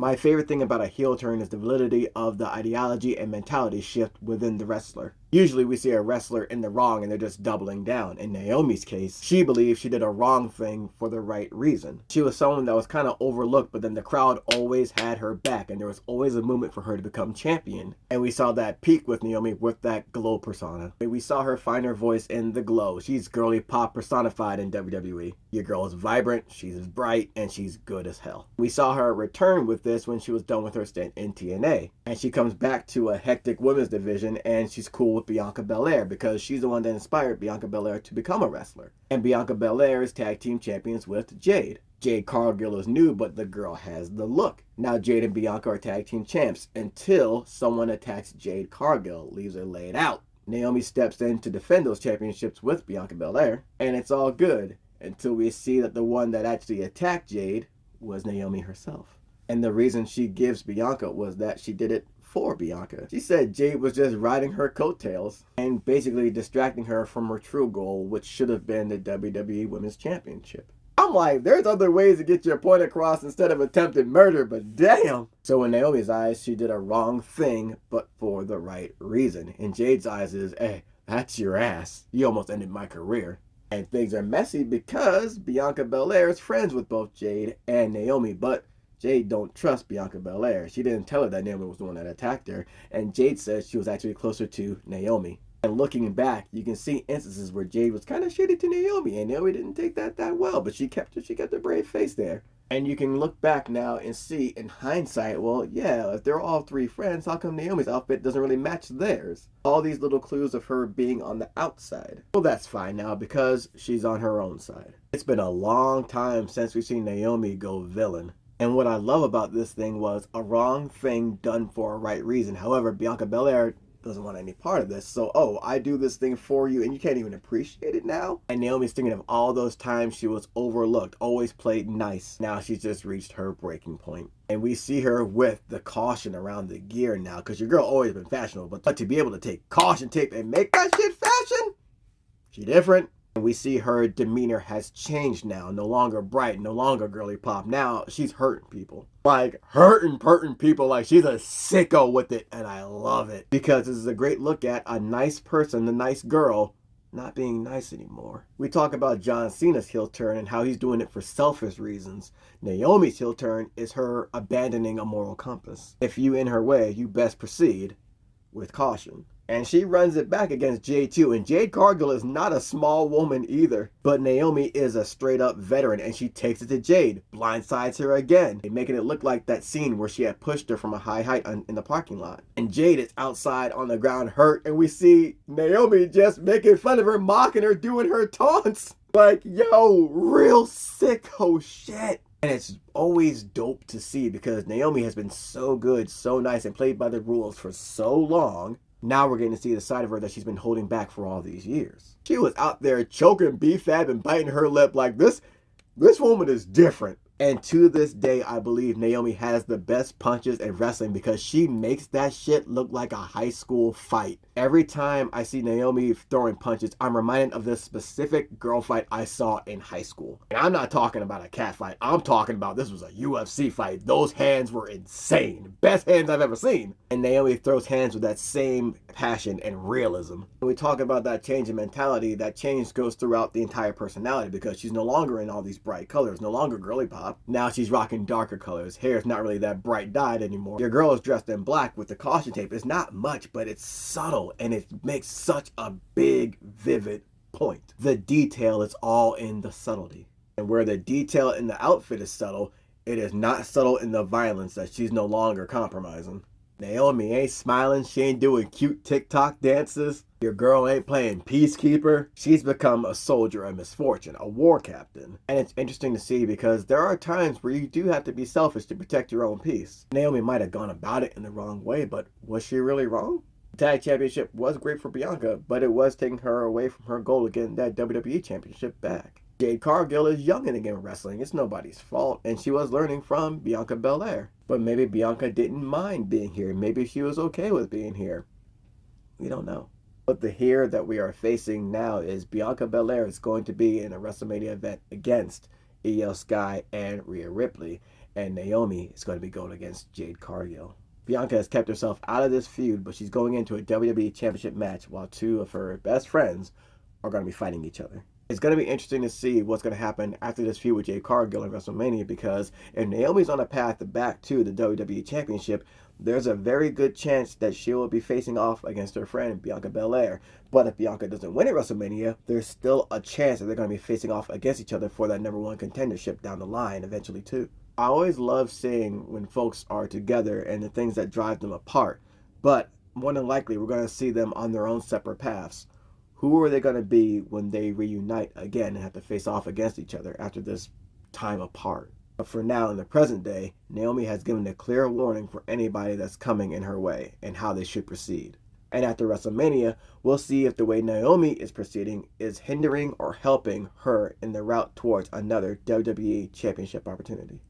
My favorite thing about a heel turn is the validity of the ideology and mentality shift within the wrestler. Usually we see a wrestler in the wrong and they're just doubling down. In Naomi's case, she believes she did a wrong thing for the right reason. She was someone that was kind of overlooked, but then the crowd always had her back and there was always a movement for her to become champion. And we saw that peak with Naomi with that glow persona. We saw her find her voice in the glow. She's girly pop personified in WWE. Your girl is vibrant, she's bright, and she's good as hell. We saw her return with this when she was done with her stint in TNA. And she comes back to a hectic women's division and she's cool with Bianca Belair because she's the one that inspired Bianca Belair to become a wrestler. And Bianca Belair is tag team champions with Jade. Jade Cargill is new, but the girl has the look. Now Jade and Bianca are tag team champs until someone attacks Jade Cargill, leaves her laid out. Naomi steps in to defend those championships with Bianca Belair, and it's all good until we see that the one that actually attacked Jade was Naomi herself. And the reason she gives Bianca was that she did it for Bianca. She said Jade was just riding her coattails and basically distracting her from her true goal, which should have been the WWE Women's Championship. I'm like, there's other ways to get your point across instead of attempted murder, but damn. So in Naomi's eyes, she did a wrong thing, but for the right reason. In Jade's eyes is, hey, that's your ass. You almost ended my career. And things are messy because Bianca Belair is friends with both Jade and Naomi, but Jade don't trust Bianca Belair. She didn't tell her that Naomi was the one that attacked her, and Jade says she was actually closer to Naomi. And looking back, you can see instances where Jade was kind of shitty to Naomi, and Naomi didn't take that well, but she kept a brave face there. And you can look back now and see in hindsight, well, yeah, if they're all three friends, how come Naomi's outfit doesn't really match theirs? All these little clues of her being on the outside. Well, that's fine now because she's on her own side. It's been a long time since we've seen Naomi go villain. And what I love about this thing was a wrong thing done for a right reason. However, Bianca Belair doesn't want any part of this. So, oh, I do this thing for you and you can't even appreciate it now? And Naomi's thinking of all those times she was overlooked, always played nice. Now she's just reached her breaking point. And we see her with the caution around the gear now, because your girl always been fashionable, but to be able to take caution tape and make that shit fashion, she different. And we see her demeanor has changed now. No longer bright, no longer girly pop. Now she's hurting people. Like hurting people. Like she's a sicko with it. And I love it. Because this is a great look at a nice person, the nice girl, not being nice anymore. We talk about John Cena's heel turn and how he's doing it for selfish reasons. Naomi's heel turn is her abandoning a moral compass. If you in her way, you best proceed with caution. And she runs it back against Jade too. And Jade Cargill is not a small woman either. But Naomi is a straight up veteran and she takes it to Jade. Blindsides her again. Making it look like that scene where she had pushed her from a high height in the parking lot. And Jade is outside on the ground hurt. And we see Naomi just making fun of her, mocking her, doing her taunts. Like, yo, real sicko shit. And it's always dope to see because Naomi has been so good, so nice, and played by the rules for so long. Now we're getting to see the side of her that she's been holding back for all these years. She was out there choking B-Fab and biting her lip like this woman is different. And to this day, I believe Naomi has the best punches in wrestling because she makes that shit look like a high school fight. Every time I see Naomi throwing punches, I'm reminded of this specific girl fight I saw in high school. And I'm not talking about a cat fight. I'm talking about this was a UFC fight. Those hands were insane. Best hands I've ever seen. And Naomi throws hands with that same passion and realism. When we talk about that change in mentality, that change goes throughout the entire personality because she's no longer in all these bright colors, no longer girly pop. Now she's rocking darker colors. Hair is not really that bright dyed anymore. Your girl is dressed in black with the caution tape. It's not much, but it's subtle and it makes such a big, vivid point. The detail is all in the subtlety. And where the detail in the outfit is subtle, it is not subtle in the violence that she's no longer compromising. Naomi ain't smiling, she ain't doing cute TikTok dances. Your girl ain't playing peacekeeper. She's become a soldier of misfortune, a war captain. And it's interesting to see because there are times where you do have to be selfish to protect your own peace. Naomi might have gone about it in the wrong way, but was she really wrong? The tag championship was great for Bianca, but it was taking her away from her goal of getting that WWE championship back. Jade Cargill is young in the game of wrestling. It's nobody's fault. And she was learning from Bianca Belair. But maybe Bianca didn't mind being here. Maybe she was okay with being here. We don't know. But the here that we are facing now is Bianca Belair is going to be in a WrestleMania event against Io Sky and Rhea Ripley. and Naomi is going to be going against Jade Cargill. Bianca has kept herself out of this feud, but she's going into a WWE Championship match while two of her best friends are going to be fighting each other. It's going to be interesting to see what's going to happen after this feud with Jade Cargill in WrestleMania, because if Naomi's on a path back to the WWE Championship, there's a very good chance that she will be facing off against her friend Bianca Belair. But if Bianca doesn't win at WrestleMania, there's still a chance that they're going to be facing off against each other for that number one contendership down the line eventually too. I always love seeing when folks are together and the things that drive them apart, but more than likely we're going to see them on their own separate paths. Who are they going to be when they reunite again and have to face off against each other after this time apart? But for now, in the present day, Naomi has given a clear warning for anybody that's coming in her way and how they should proceed. And after WrestleMania, we'll see if the way Naomi is proceeding is hindering or helping her in the route towards another WWE Championship opportunity.